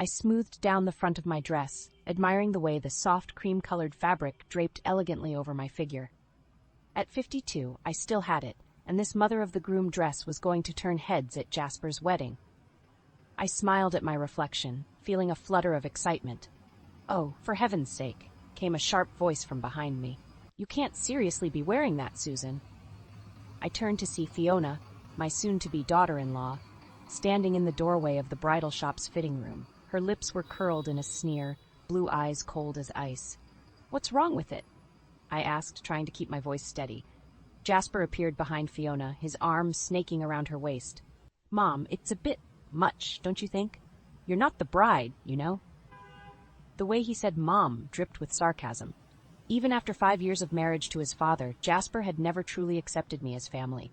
I smoothed down the front of my dress, admiring the way the soft cream-colored fabric draped elegantly over my figure. At 52, I still had it, and this mother-of-the-groom dress was going to turn heads at Jasper's wedding. I smiled at my reflection, feeling a flutter of excitement. "Oh, for heaven's sake," came a sharp voice from behind me. "You can't seriously be wearing that, Susan." I turned to see Fiona, my soon-to-be daughter-in-law, standing in the doorway of the bridal shop's fitting room. Her lips were curled in a sneer, blue eyes cold as ice. "What's wrong with it?" I asked, trying to keep my voice steady. Jasper appeared behind Fiona, his arm snaking around her waist. "Mom, it's a bit much, don't you think? You're not the bride, you know." The way he said "mom" dripped with sarcasm. Even after 5 years of marriage to his father, Jasper had never truly accepted me as family.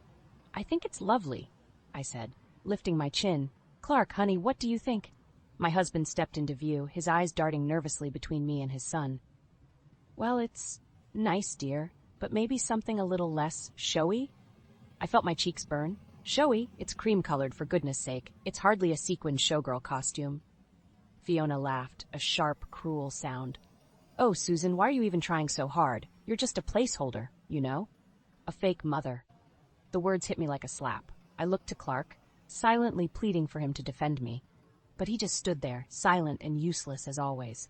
"I think it's lovely," I said, lifting my chin. "Clark, honey, what do you think?" My husband stepped into view, his eyes darting nervously between me and his son. "Well, it's nice, dear, but maybe something a little less showy?" I felt my cheeks burn. "Showy? It's cream-colored, for goodness sake. It's hardly a sequined showgirl costume." Fiona laughed, a sharp, cruel sound. "Oh, Susan, why are you even trying so hard? You're just a placeholder, you know? A fake mother." The words hit me like a slap. I looked to Clark, silently pleading for him to defend me. But he just stood there, silent and useless as always.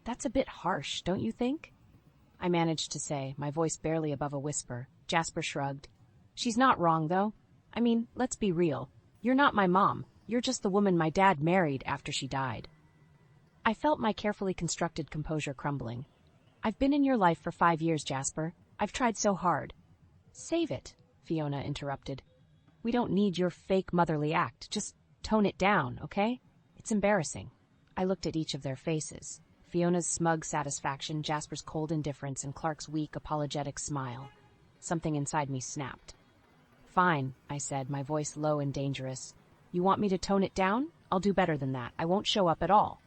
"That's a bit harsh, don't you think?" I managed to say, my voice barely above a whisper. Jasper shrugged. "She's not wrong, though. I mean, let's be real. You're not my mom. You're just the woman my dad married after she died." I felt my carefully constructed composure crumbling. "I've been in your life for 5 years, Jasper. I've tried so hard." "Save it," Fiona interrupted. "We don't need your fake motherly act. Just tone it down, okay? It's embarrassing." I looked at each of their faces. Fiona's smug satisfaction, Jasper's cold indifference, and Clark's weak, apologetic smile. Something inside me snapped. "Fine," I said, my voice low and dangerous. "You want me to tone it down? I'll do better than that. I won't show up at all."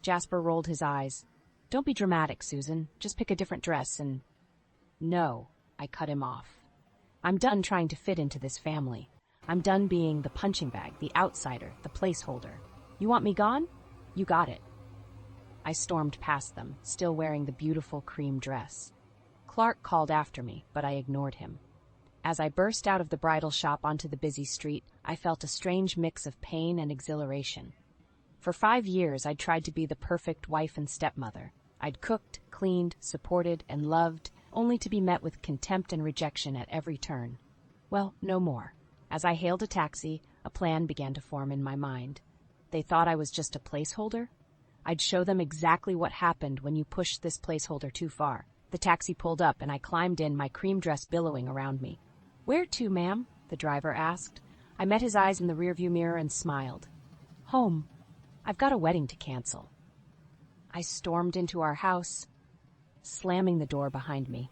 Jasper rolled his eyes. "Don't be dramatic, Susan. Just pick a different dress and—" "No," I cut him off. "I'm done trying to fit into this family. I'm done being the punching bag, the outsider, the placeholder. You want me gone? You got it." I stormed past them, still wearing the beautiful cream dress. Clark called after me, but I ignored him. As I burst out of the bridal shop onto the busy street, I felt a strange mix of pain and exhilaration. For 5 years, I'd tried to be the perfect wife and stepmother. I'd cooked, cleaned, supported, and loved, only to be met with contempt and rejection at every turn. Well, no more. As I hailed a taxi, a plan began to form in my mind. They thought I was just a placeholder? I'd show them exactly what happened when you pushed this placeholder too far. The taxi pulled up and I climbed in, my cream dress billowing around me. "Where to, ma'am?" the driver asked. I met his eyes in the rearview mirror and smiled. "Home. I've got a wedding to cancel." I stormed into our house, slamming the door behind me.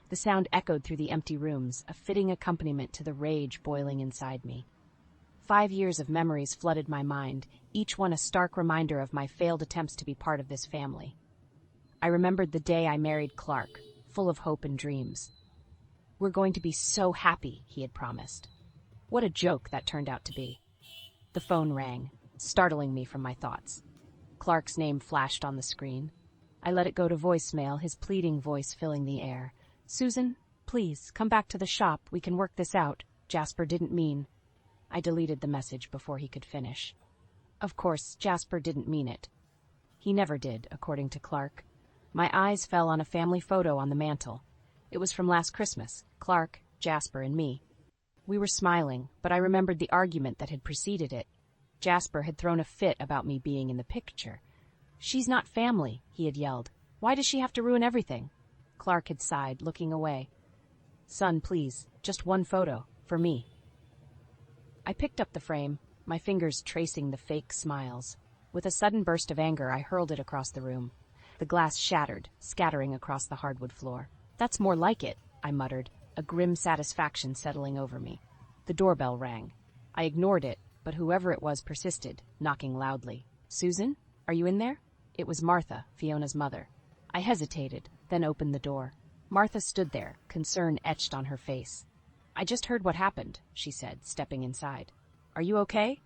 The sound echoed through the empty rooms, a fitting accompaniment to the rage boiling inside me. 5 years of memories flooded my mind, each one a stark reminder of my failed attempts to be part of this family. I remembered the day I married Clark, full of hope and dreams. "We're going to be so happy," he had promised. What a joke that turned out to be. The phone rang, startling me from my thoughts. Clark's name flashed on the screen. I let it go to voicemail, his pleading voice filling the air. "Susan, please, come back to the shop. We can work this out. Jasper didn't mean—" I deleted the message before he could finish. Of course, Jasper didn't mean it. He never did, according to Clark. My eyes fell on a family photo on the mantel. It was from last Christmas, Clark, Jasper, and me. We were smiling, but I remembered the argument that had preceded it. Jasper had thrown a fit about me being in the picture. "She's not family," he had yelled. "Why does she have to ruin everything?" Clark had sighed, looking away. "Son, please, just one photo, for me." I picked up the frame, my fingers tracing the fake smiles. With a sudden burst of anger, I hurled it across the room. The glass shattered, scattering across the hardwood floor. "That's more like it," I muttered, a grim satisfaction settling over me. The doorbell rang. I ignored it, but whoever it was persisted, knocking loudly. "Susan, are you in there?" It was Martha, Fiona's mother. I hesitated, then opened the door. Martha stood there, concern etched on her face. "I just heard what happened," she said, stepping inside. "Are you okay?"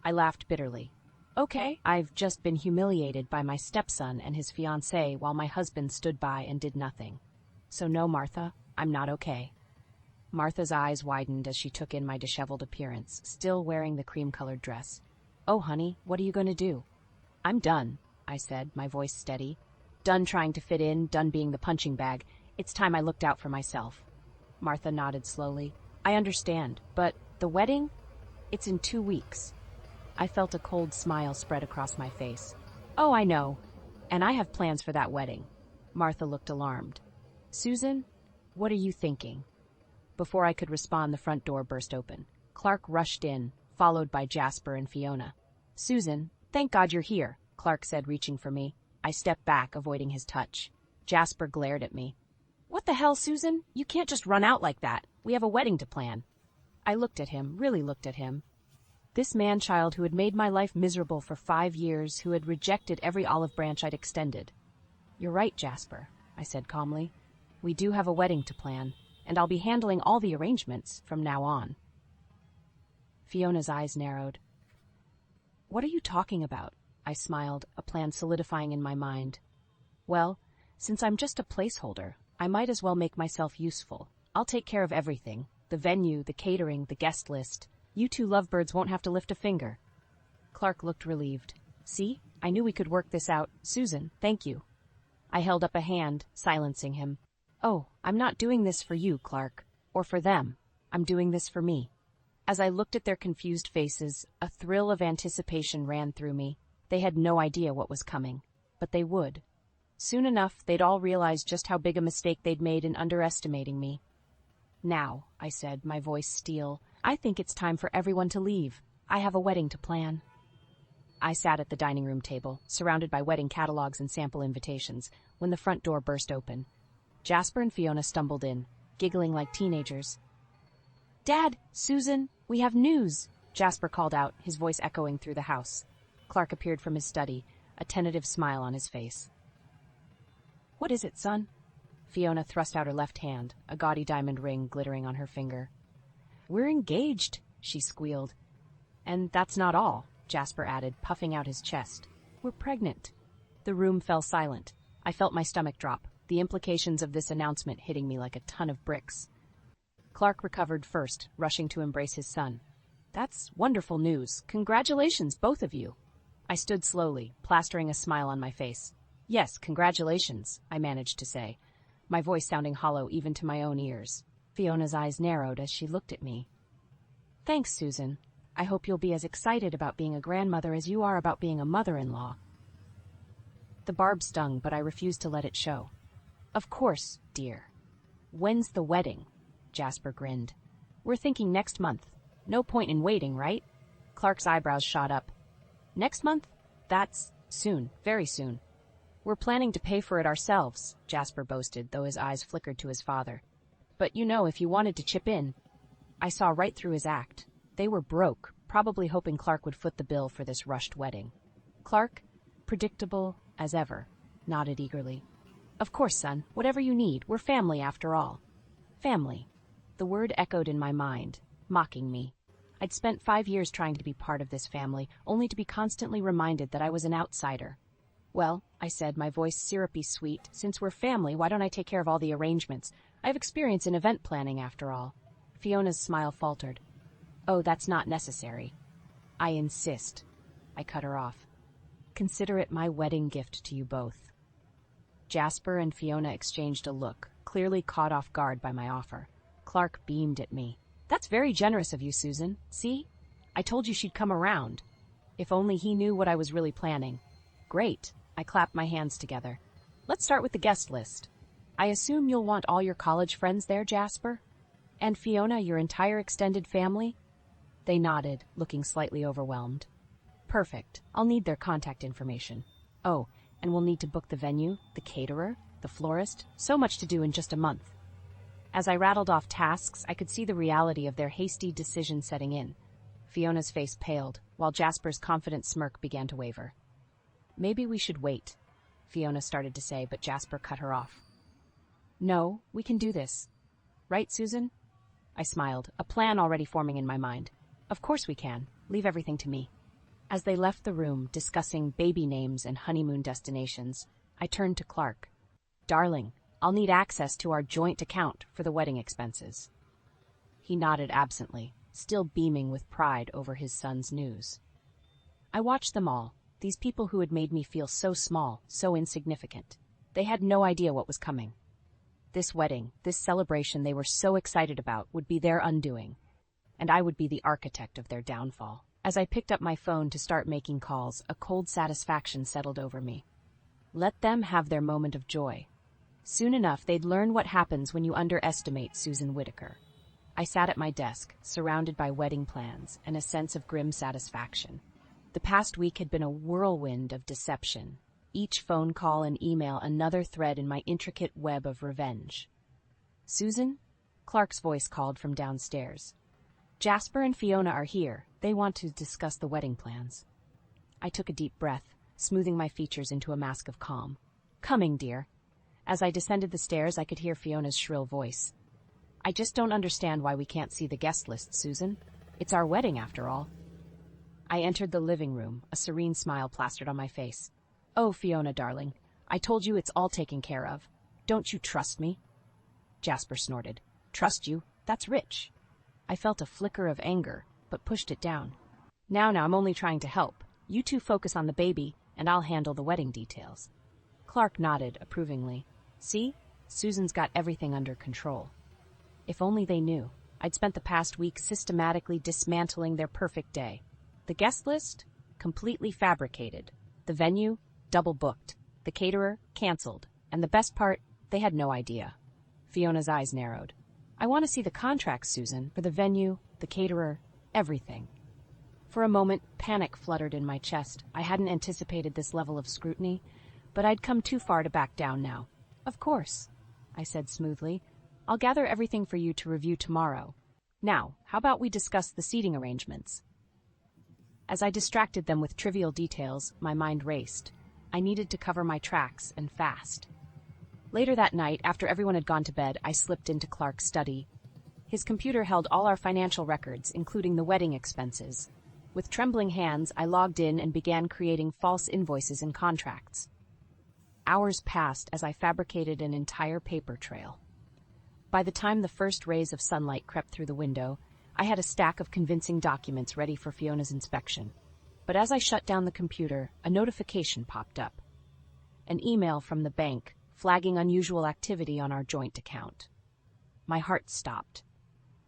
I laughed bitterly. Okay, I've just been humiliated by my stepson and his fiancée while my husband stood by and did nothing. So no, Martha, I'm not okay. Martha's eyes widened as she took in my disheveled appearance, still wearing the cream-colored dress. Oh, honey, what are you going to do? I'm done, I said, my voice steady. Done trying to fit in, done being the punching bag. It's time I looked out for myself. Martha nodded slowly. I understand, but the wedding? It's in 2 weeks. I felt a cold smile spread across my face. Oh, I know. And I have plans for that wedding. Martha looked alarmed. Susan, what are you thinking? Before I could respond, the front door burst open. Clark rushed in, followed by Jasper and Fiona. Susan, thank God you're here, Clark said, reaching for me. I stepped back, avoiding his touch. Jasper glared at me. What the hell, Susan? You can't just run out like that. We have a wedding to plan. I looked at him, really looked at him. This man-child who had made my life miserable for 5 years, who had rejected every olive branch I'd extended. You're right, Jasper, I said calmly. We do have a wedding to plan, and I'll be handling all the arrangements from now on. Fiona's eyes narrowed. What are you talking about? I smiled, a plan solidifying in my mind. Well, since I'm just a placeholder, I might as well make myself useful. I'll take care of everything. The venue, the catering, the guest list. You two lovebirds won't have to lift a finger. Clark looked relieved. See? I knew we could work this out. Susan, thank you. I held up a hand, silencing him. Oh, I'm not doing this for you, Clark. Or for them. I'm doing this for me. As I looked at their confused faces, a thrill of anticipation ran through me. They had no idea what was coming. But they would. Soon enough, they'd all realize just how big a mistake they'd made in underestimating me. Now, I said, my voice steel, I think it's time for everyone to leave. I have a wedding to plan. I sat at the dining room table, surrounded by wedding catalogs and sample invitations, when the front door burst open. Jasper and Fiona stumbled in, giggling like teenagers. Dad, Susan, we have news, Jasper called out, his voice echoing through the house. Clark appeared from his study, a tentative smile on his face. What is it, son? Fiona thrust out her left hand, a gaudy diamond ring glittering on her finger. We're engaged, she squealed. And that's not all, Jasper added, puffing out his chest. We're pregnant. The room fell silent. I felt my stomach drop, the implications of this announcement hitting me like a ton of bricks. Clark recovered first, rushing to embrace his son. That's wonderful news. Congratulations, both of you. I stood slowly, plastering a smile on my face. Yes, congratulations, I managed to say, my voice sounding hollow even to my own ears. Fiona's eyes narrowed as she looked at me. Thanks, Susan. I hope you'll be as excited about being a grandmother as you are about being a mother-in-law. The barb stung, but I refused to let it show. Of course, dear. When's the wedding? Jasper grinned. We're thinking next month. No point in waiting, right? Clark's eyebrows shot up. Next month? That's soon, very soon. We're planning to pay for it ourselves, Jasper boasted, though his eyes flickered to his father. But you know, if you wanted to chip in. I saw right through his act. They were broke, probably hoping Clark would foot the bill for this rushed wedding. Clark, predictable as ever, nodded eagerly. Of course, son, whatever you need. We're family after all. Family. The word echoed in my mind, mocking me. I'd spent 5 years trying to be part of this family, only to be constantly reminded that I was an outsider. Well, I said, my voice syrupy sweet, since we're family, why don't I take care of all the arrangements? I have experience in event planning, after all. Fiona's smile faltered. Oh, that's not necessary. I insist. I cut her off. Consider it my wedding gift to you both. Jasper and Fiona exchanged a look, clearly caught off guard by my offer. Clark beamed at me. That's very generous of you, Susan. See? I told you she'd come around. If only he knew what I was really planning. Great. I clapped my hands together. Let's start with the guest list. I assume you'll want all your college friends there, Jasper? And Fiona, your entire extended family? They nodded, looking slightly overwhelmed. Perfect. I'll need their contact information. Oh, and we'll need to book the venue, the caterer, the florist. So much to do in just a month. As I rattled off tasks, I could see the reality of their hasty decision setting in. Fiona's face paled, while Jasper's confident smirk began to waver. Maybe we should wait, Fiona started to say, but Jasper cut her off. No, we can do this. Right, Susan? I smiled, a plan already forming in my mind. Of course we can. Leave everything to me. As they left the room, discussing baby names and honeymoon destinations, I turned to Clark. "Darling, I'll need access to our joint account for the wedding expenses." He nodded absently, still beaming with pride over his son's news. I watched them all, these people who had made me feel so small, so insignificant. They had no idea what was coming. This wedding, this celebration they were so excited about would be their undoing, and I would be the architect of their downfall. As I picked up my phone to start making calls, a cold satisfaction settled over me. Let them have their moment of joy. Soon enough, they'd learn what happens when you underestimate Susan Whitaker. I sat at my desk, surrounded by wedding plans and a sense of grim satisfaction. The past week had been a whirlwind of deception. Each phone call and email another thread in my intricate web of revenge. "Susan?" Clark's voice called from downstairs. "Jasper and Fiona are here. They want to discuss the wedding plans." I took a deep breath, smoothing my features into a mask of calm. "Coming, dear." As I descended the stairs, I could hear Fiona's shrill voice. "I just don't understand why we can't see the guest list, Susan. It's our wedding, after all." I entered the living room, a serene smile plastered on my face. "Oh, Fiona, darling, I told you it's all taken care of. Don't you trust me?" Jasper snorted. "Trust you? That's rich." I felt a flicker of anger, but pushed it down. Now, I'm only trying to help. You two focus on the baby, and I'll handle the wedding details." Clark nodded approvingly. "See? Susan's got everything under control." If only they knew. I'd spent the past week systematically dismantling their perfect day. The guest list? Completely fabricated. The venue? Double booked. The caterer? Canceled. And the best part? They had no idea. Fiona's eyes narrowed. "I want to see the contracts, Susan, for the venue, the caterer, everything." For a moment, panic fluttered in my chest. I hadn't anticipated this level of scrutiny, but I'd come too far to back down now. "Of course," I said smoothly. "I'll gather everything for you to review tomorrow. Now, how about we discuss the seating arrangements?" As I distracted them with trivial details, my mind raced. I needed to cover my tracks, and fast. Later that night, after everyone had gone to bed, I slipped into Clark's study. His computer held all our financial records, including the wedding expenses. With trembling hands, I logged in and began creating false invoices and contracts. Hours passed as I fabricated an entire paper trail. By the time the first rays of sunlight crept through the window, I had a stack of convincing documents ready for Fiona's inspection. But as I shut down the computer, a notification popped up. An email from the bank, flagging unusual activity on our joint account. My heart stopped.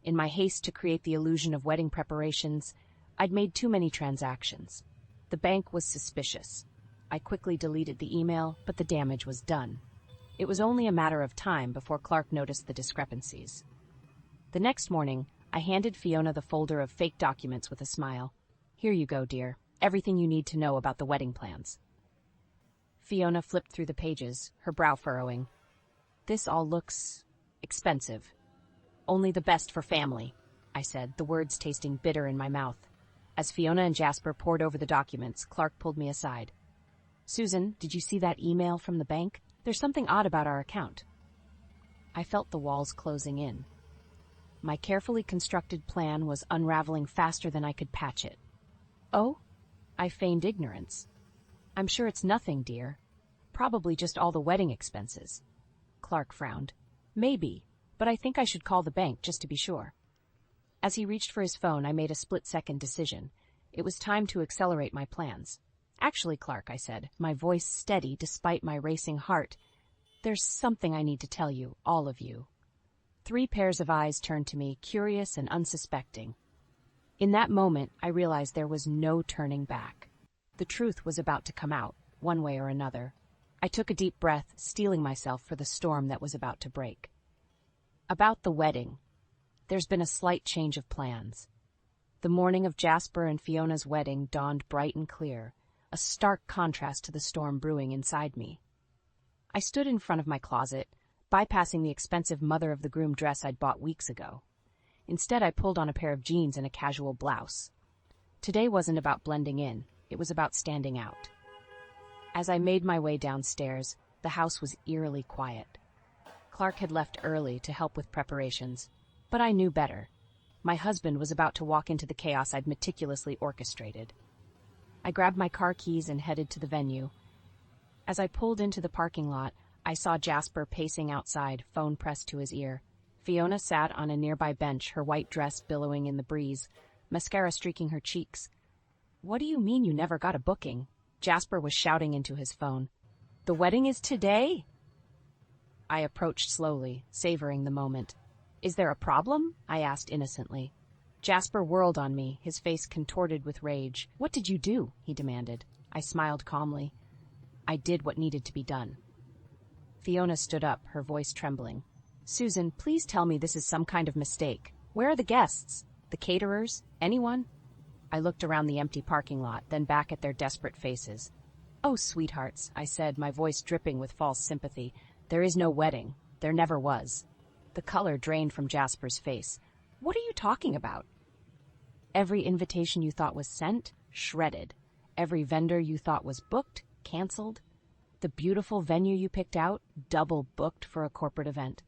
In my haste to create the illusion of wedding preparations, I'd made too many transactions. The bank was suspicious. I quickly deleted the email, but the damage was done. It was only a matter of time before Clark noticed the discrepancies. The next morning, I handed Fiona the folder of fake documents with a smile. "Here you go, dear. Everything you need to know about the wedding plans." Fiona flipped through the pages, her brow furrowing. "This all looks expensive." "Only the best for family," I said, the words tasting bitter in my mouth. As Fiona and Jasper pored over the documents, Clark pulled me aside. "Susan, did you see that email from the bank? There's something odd about our account." I felt the walls closing in. My carefully constructed plan was unraveling faster than I could patch it. "Oh?" I feigned ignorance. "I'm sure it's nothing, dear. Probably just all the wedding expenses." Clark frowned. "Maybe, but I think I should call the bank just to be sure." As he reached for his phone, I made a split-second decision. It was time to accelerate my plans. "Actually, Clark," I said, my voice steady despite my racing heart, "there's something I need to tell you, all of you." 3 pairs of eyes turned to me, curious and unsuspecting. In that moment, I realized there was no turning back. The truth was about to come out, one way or another. I took a deep breath, steeling myself for the storm that was about to break. About the wedding. There's been a slight change of plans. The morning of Jasper and Fiona's wedding dawned bright and clear, a stark contrast to the storm brewing inside me. I stood in front of my closet, bypassing the expensive mother-of-the-groom dress I'd bought weeks ago. Instead, I pulled on a pair of jeans and a casual blouse. Today wasn't about blending in, it was about standing out. As I made my way downstairs, the house was eerily quiet. Clark had left early to help with preparations, but I knew better. My husband was about to walk into the chaos I'd meticulously orchestrated. I grabbed my car keys and headed to the venue. As I pulled into the parking lot, I saw Jasper pacing outside, phone pressed to his ear. Fiona sat on a nearby bench, her white dress billowing in the breeze, mascara streaking her cheeks. "What do you mean you never got a booking?" Jasper was shouting into his phone. "The wedding is today?" I approached slowly, savoring the moment. "Is there a problem?" I asked innocently. Jasper whirled on me, his face contorted with rage. "What did you do?" he demanded. I smiled calmly. "I did what needed to be done." Fiona stood up, her voice trembling. "Susan, please tell me this is some kind of mistake. Where are the guests? The caterers? Anyone?" I looked around the empty parking lot, then back at their desperate faces. "Oh, sweethearts," I said, my voice dripping with false sympathy. "There is no wedding. There never was." The color drained from Jasper's face. "What are you talking about?" "Every invitation you thought was sent, shredded. Every vendor you thought was booked, canceled. The beautiful venue you picked out, double booked for a corporate event."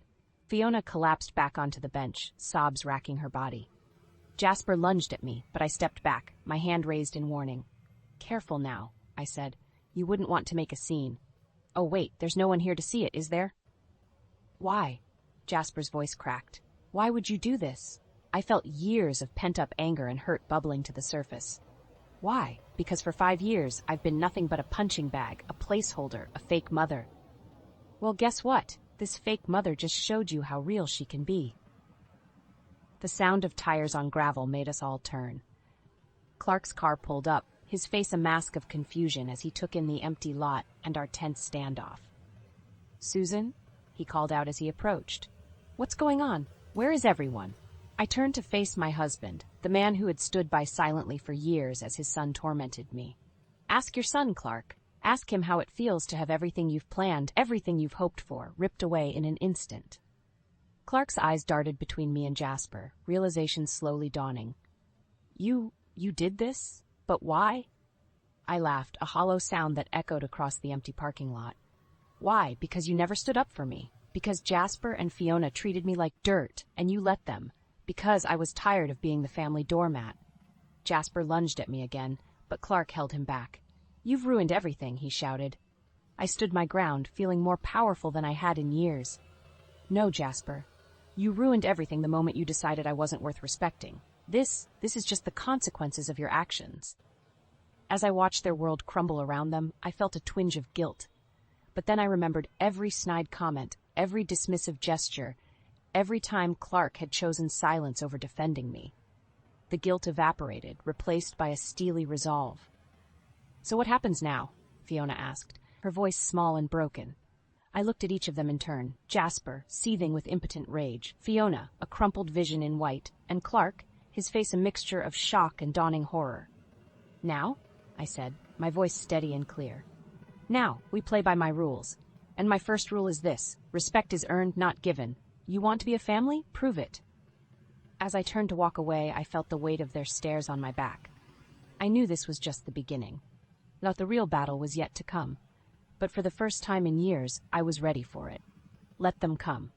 Fiona collapsed back onto the bench, sobs racking her body. Jasper lunged at me, but I stepped back, my hand raised in warning. "Careful now," I said. "You wouldn't want to make a scene." "Oh wait, there's no one here to see it, is there?" "Why?" Jasper's voice cracked. "Why would you do this?" I felt years of pent-up anger and hurt bubbling to the surface. "Why? Because for 5 years, I've been nothing but a punching bag, a placeholder, a fake mother." "Well, guess what? This fake mother just showed you how real she can be." The sound of tires on gravel made us all turn. Clark's car pulled up, his face a mask of confusion as he took in the empty lot and our tense standoff. "Susan?" he called out as he approached. "What's going on? Where is everyone?" I turned to face my husband, the man who had stood by silently for years as his son tormented me. "Ask your son, Clark. Ask him how it feels to have everything you've planned, everything you've hoped for, ripped away in an instant." Clark's eyes darted between me and Jasper, realization slowly dawning. You did this? But why?" I laughed, a hollow sound that echoed across the empty parking lot. "Why? Because you never stood up for me. Because Jasper and Fiona treated me like dirt, and you let them. Because I was tired of being the family doormat." Jasper lunged at me again, but Clark held him back. "You've ruined everything," he shouted. I stood my ground, feeling more powerful than I had in years. "No, Jasper. You ruined everything the moment you decided I wasn't worth respecting. This is just the consequences of your actions." As I watched their world crumble around them, I felt a twinge of guilt. But then I remembered every snide comment, every dismissive gesture, every time Clark had chosen silence over defending me. The guilt evaporated, replaced by a steely resolve. "So what happens now?" Fiona asked, her voice small and broken. I looked at each of them in turn, Jasper, seething with impotent rage, Fiona, a crumpled vision in white, and Clark, his face a mixture of shock and dawning horror. "Now?" I said, my voice steady and clear. "Now, we play by my rules. And my first rule is this: respect is earned, not given. You want to be a family? Prove it." As I turned to walk away, I felt the weight of their stares on my back. I knew this was just the beginning. That the real battle was yet to come. But for the first time in years, I was ready for it. Let them come.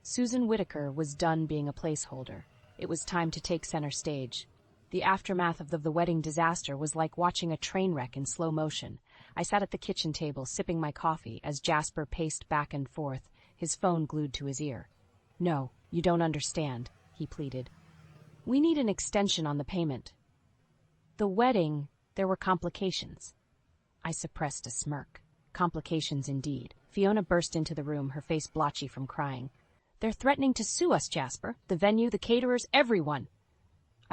Susan Whittaker was done being a placeholder. It was time to take center stage. The aftermath of the wedding disaster was like watching a train wreck in slow motion. I sat at the kitchen table, sipping my coffee, as Jasper paced back and forth, his phone glued to his ear. "No, you don't understand," he pleaded. "We need an extension on the payment." The wedding, there were complications. I suppressed a smirk. Complications indeed. Fiona burst into the room, her face blotchy from crying. "They're threatening to sue us, Jasper. The venue, the caterers, everyone."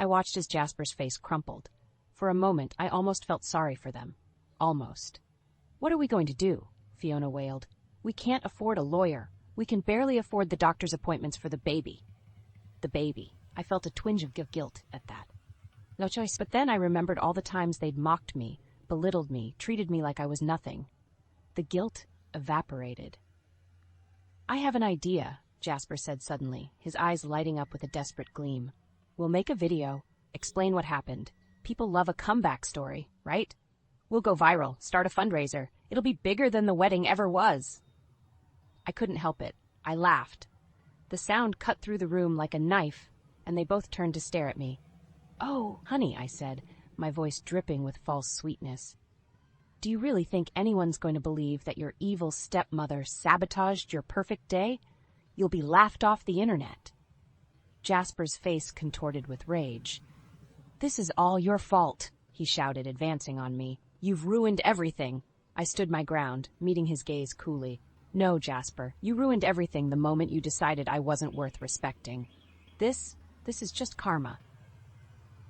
I watched as Jasper's face crumpled. For a moment, I almost felt sorry for them. Almost. "What are we going to do?" Fiona wailed. "We can't afford a lawyer. We can barely afford the doctor's appointments for the baby." The baby. I felt a twinge of guilt at that. No choice. But then I remembered all the times they'd mocked me, belittled me, treated me like I was nothing. The guilt evaporated. "I have an idea," Jasper said suddenly, his eyes lighting up with a desperate gleam. "We'll make a video, explain what happened. People love a comeback story, right? We'll go viral, start a fundraiser. It'll be bigger than the wedding ever was." I couldn't help it. I laughed. The sound cut through the room like a knife, and they both turned to stare at me. "Oh, honey," I said, my voice dripping with false sweetness. "Do you really think anyone's going to believe that your evil stepmother sabotaged your perfect day? You'll be laughed off the internet." Jasper's face contorted with rage. "This is all your fault," he shouted, advancing on me. "You've ruined everything." I stood my ground, meeting his gaze coolly. "No, Jasper, you ruined everything the moment you decided I wasn't worth respecting. This is just karma."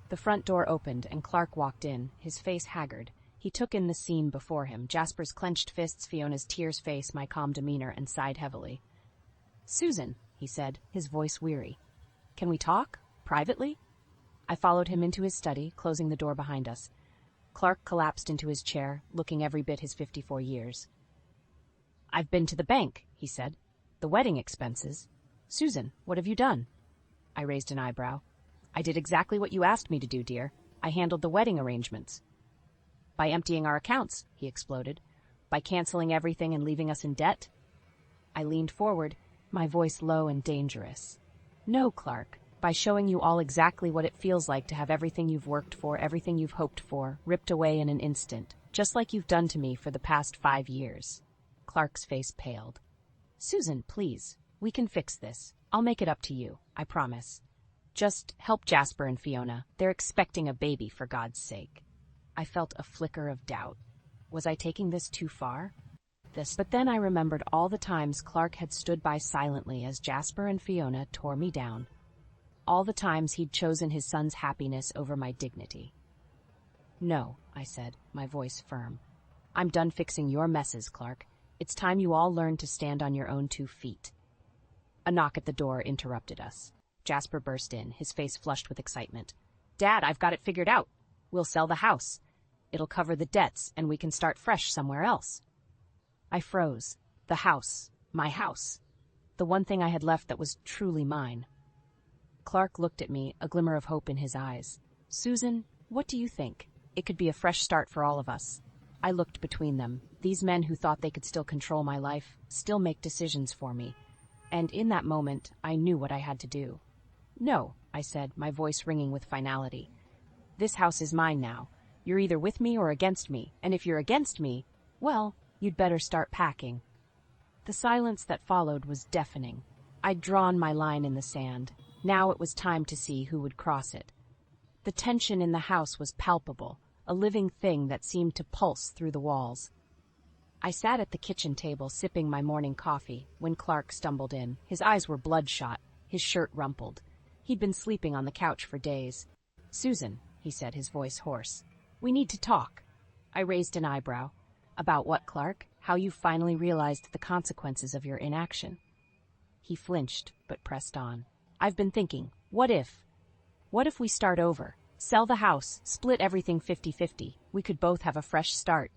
The front door opened and Clark walked in, his face haggard. He took in the scene before him, Jasper's clenched fists, Fiona's tears face, my calm demeanor, and sighed heavily. "Susan," he said, his voice weary. "Can we talk? Privately?" I followed him into his study, closing the door behind us. Clark collapsed into his chair, looking every bit his 54 years. "I've been to the bank," he said. "The wedding expenses. Susan, what have you done?" I raised an eyebrow. "I did exactly what you asked me to do, dear. I handled the wedding arrangements." "By emptying our accounts," he exploded. "By canceling everything and leaving us in debt?" I leaned forward, my voice low and dangerous. "No, Clark. By showing you all exactly what it feels like to have everything you've worked for, everything you've hoped for, ripped away in an instant, just like you've done to me for the past 5 years. Clark's face paled. "Susan, please. We can fix this. I'll make it up to you, I promise. Just help Jasper and Fiona. They're expecting a baby, for God's sake." I felt a flicker of doubt. Was I taking this too far? But then I remembered all the times Clark had stood by silently as Jasper and Fiona tore me down. All the times he'd chosen his son's happiness over my dignity. "No," I said, my voice firm. "I'm done fixing your messes, Clark. It's time you all learned to stand on your own 2 feet. A knock at the door interrupted us. Jasper burst in, his face flushed with excitement. "Dad, I've got it figured out. We'll sell the house. It'll cover the debts, and we can start fresh somewhere else." I froze. The house. My house. The one thing I had left that was truly mine. Clark looked at me, a glimmer of hope in his eyes. "Susan, what do you think? It could be a fresh start for all of us." I looked between them, these men who thought they could still control my life, still make decisions for me. And in that moment, I knew what I had to do. "No," I said, my voice ringing with finality. "This house is mine now. You're either with me or against me, and if you're against me, well, you'd better start packing." The silence that followed was deafening. I'd drawn my line in the sand. Now it was time to see who would cross it. The tension in the house was palpable, a living thing that seemed to pulse through the walls. I sat at the kitchen table sipping my morning coffee when Clark stumbled in. His eyes were bloodshot, his shirt rumpled. He'd been sleeping on the couch for days. "Susan," he said, his voice hoarse, "we need to talk." I raised an eyebrow. "About what, Clark? How you finally realized the consequences of your inaction?" He flinched, but pressed on. "I've been thinking, what if we start over? Sell the house, split everything 50-50. We could both have a fresh start."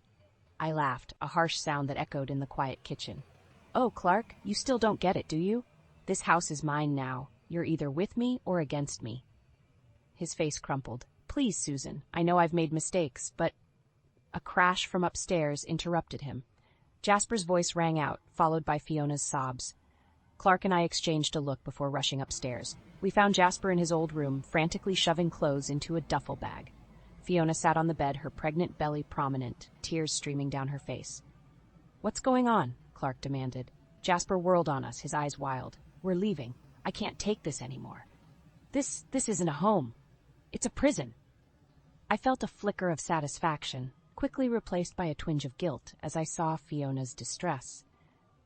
I laughed, a harsh sound that echoed in the quiet kitchen. "Oh, Clark, you still don't get it, do you? This house is mine now. You're either with me or against me." His face crumpled. "Please, Susan, I know I've made mistakes, but—" A crash from upstairs interrupted him. Jasper's voice rang out, followed by Fiona's sobs. Clark and I exchanged a look before rushing upstairs. We found Jasper in his old room, frantically shoving clothes into a duffel bag. Fiona sat on the bed, her pregnant belly prominent, tears streaming down her face. "What's going on?" Clark demanded. Jasper whirled on us, his eyes wild. "We're leaving. I can't take this anymore. This isn't a home. It's a prison." I felt a flicker of satisfaction, quickly replaced by a twinge of guilt as I saw Fiona's distress.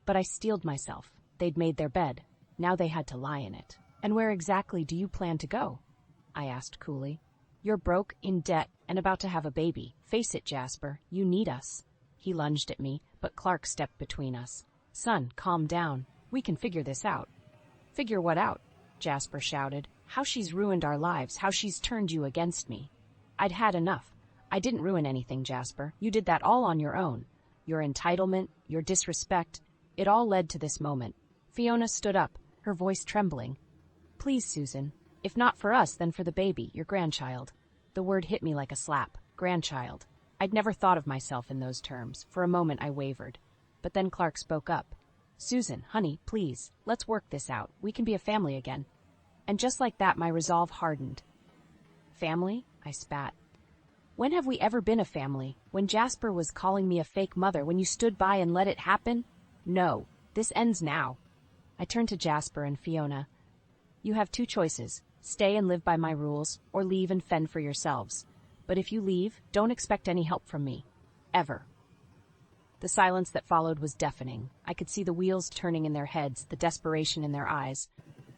But I steeled myself. They'd made their bed. Now they had to lie in it. "And where exactly do you plan to go?" I asked coolly. "You're broke, in debt, and about to have a baby. Face it, Jasper, you need us." He lunged at me, but Clark stepped between us. "Son, calm down. We can figure this out." "Figure what out?" Jasper shouted. "How she's ruined our lives, how she's turned you against me." I'd had enough. "I didn't ruin anything, Jasper. You did that all on your own. Your entitlement, your disrespect, it all led to this moment." Fiona stood up, her voice trembling. "Please, Susan. If not for us, then for the baby, your grandchild." The word hit me like a slap. Grandchild. I'd never thought of myself in those terms. For a moment I wavered. But then Clark spoke up. "Susan, honey, please, let's work this out. We can be a family again." And just like that, my resolve hardened. "Family?" I spat. When have we ever been a family? When Jasper was calling me a fake mother, when you stood by and let it happen? No, this ends now. I turned to Jasper and Fiona. You have two choices. Stay and live by my rules, or leave and fend for yourselves. But if you leave, don't expect any help from me. Ever. The silence that followed was deafening. I could see the wheels turning in their heads, the desperation in their eyes.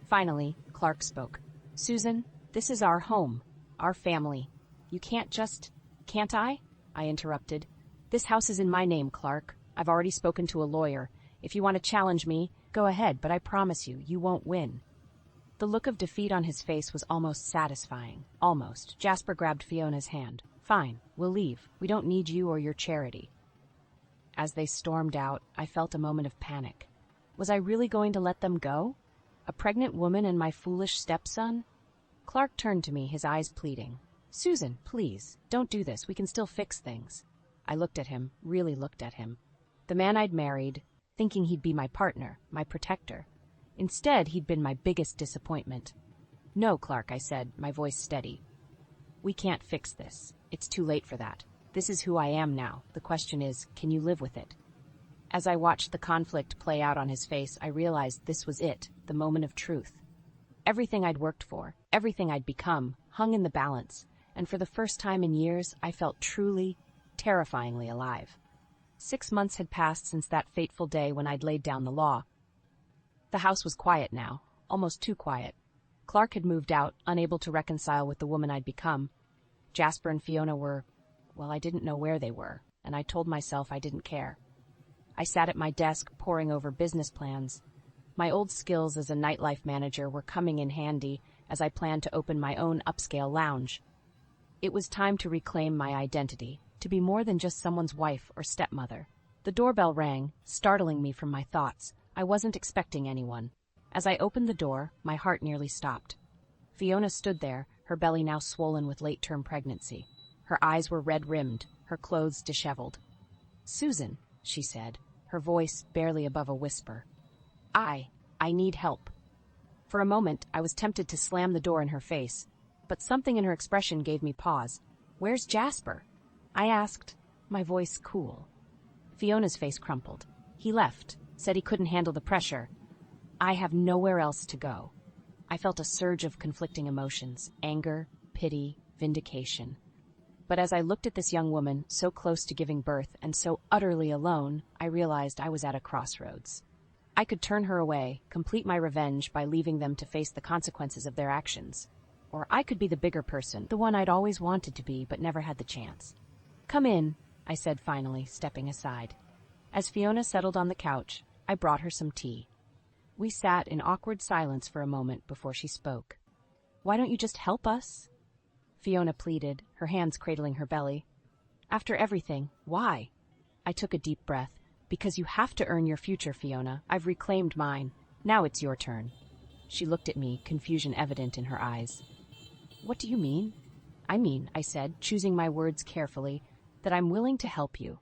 Finally, Clark spoke. Susan, this is our home, our family. You can't just... Can't I? I interrupted. This house is in my name, Clark. I've already spoken to a lawyer. If you want to challenge me, go ahead, but I promise you, you won't win. The look of defeat on his face was almost satisfying. Almost. Jasper grabbed Fiona's hand. Fine, we'll leave. We don't need you or your charity. As they stormed out, I felt a moment of panic. Was I really going to let them go? A pregnant woman and my foolish stepson? Clark turned to me, his eyes pleading. Susan, please, don't do this. We can still fix things. I looked at him, really looked at him. The man I'd married, thinking he'd be my partner, my protector. Instead, he'd been my biggest disappointment. No, Clark, I said, my voice steady. We can't fix this. It's too late for that. This is who I am now. The question is, can you live with it? As I watched the conflict play out on his face, I realized this was it, the moment of truth. Everything I'd worked for, everything I'd become, hung in the balance, and for the first time in years, I felt truly, terrifyingly alive. 6 months had passed since that fateful day when I'd laid down the law. The house was quiet now, almost too quiet. Clark had moved out, unable to reconcile with the woman I'd become. Jasper and Fiona were, well, I didn't know where they were, and I told myself I didn't care. I sat at my desk, poring over business plans. My old skills as a nightlife manager were coming in handy as I planned to open my own upscale lounge. It was time to reclaim my identity, to be more than just someone's wife or stepmother. The doorbell rang, startling me from my thoughts. I wasn't expecting anyone. As I opened the door, my heart nearly stopped. Fiona stood there, her belly now swollen with late-term pregnancy. Her eyes were red-rimmed, her clothes disheveled. Susan, she said, her voice barely above a whisper. I need help. For a moment, I was tempted to slam the door in her face, but something in her expression gave me pause. Where's Jasper? I asked, my voice cool. Fiona's face crumpled. He left, said he couldn't handle the pressure. I have nowhere else to go. I felt a surge of conflicting emotions, anger, pity, vindication. But as I looked at this young woman, so close to giving birth and so utterly alone, I realized I was at a crossroads. I could turn her away, complete my revenge by leaving them to face the consequences of their actions. Or I could be the bigger person, the one I'd always wanted to be but never had the chance. Come in, I said finally, stepping aside. As Fiona settled on the couch, I brought her some tea. We sat in awkward silence for a moment before she spoke. Why don't you just help us? Fiona pleaded, her hands cradling her belly. After everything, why? I took a deep breath. Because you have to earn your future, Fiona. I've reclaimed mine. Now it's your turn. She looked at me, confusion evident in her eyes. What do you mean? I said, choosing my words carefully, that I'm willing to help you.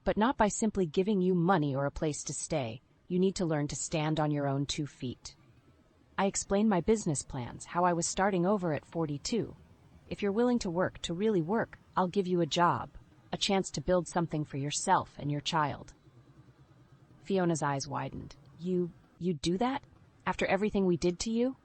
But not by simply giving you money or a place to stay. You need to learn to stand on your own 2 feet. I explained my business plans, how I was starting over at 42. If you're willing to work, to really work, I'll give you a job, a chance to build something for yourself and your child. Fiona's eyes widened. You'd do that? After everything we did to you?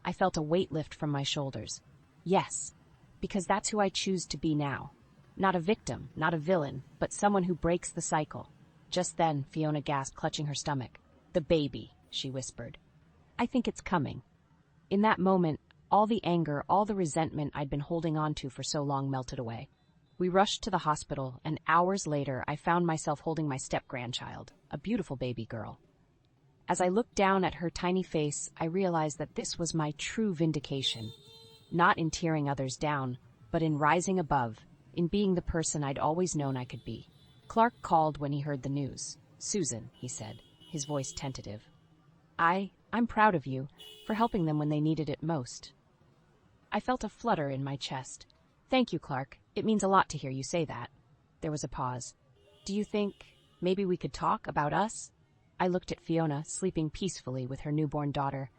I felt a weight lift from my shoulders. Yes, because that's who I choose to be now. Not a victim, not a villain, but someone who breaks the cycle. Just then, Fiona gasped, clutching her stomach. The baby, she whispered. I think it's coming. In that moment, all the anger, all the resentment I'd been holding on to for so long melted away. We rushed to the hospital, and hours later, I found myself holding my step-grandchild, a beautiful baby girl. As I looked down at her tiny face, I realized that this was my true vindication. Not in tearing others down, but in rising above, in being the person I'd always known I could be. Clark called when he heard the news. Susan, he said, his voice tentative. I'm proud of you for helping them when they needed it most. I felt a flutter in my chest. Thank you, Clark. It means a lot to hear you say that. There was a pause. Do you think maybe we could talk about us? I looked at Fiona, sleeping peacefully with her newborn daughter,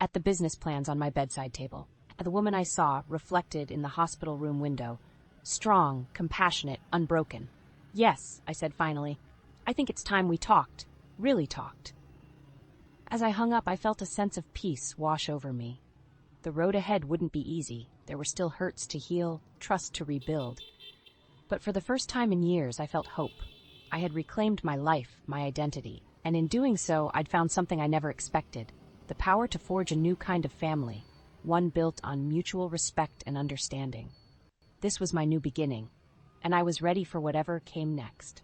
at the business plans on my bedside table, at the woman I saw reflected in the hospital room window, Strong, compassionate, unbroken. Yes, I said finally. I think it's time we talked. Really talked. As I hung up, I felt a sense of peace wash over me. The road ahead wouldn't be easy. There were still hurts to heal, trust to rebuild. But for the first time in years, I felt hope. I had reclaimed my life, my identity, and in doing so, I'd found something I never expected: the power to forge a new kind of family, one built on mutual respect and understanding. This was my new beginning, and I was ready for whatever came next.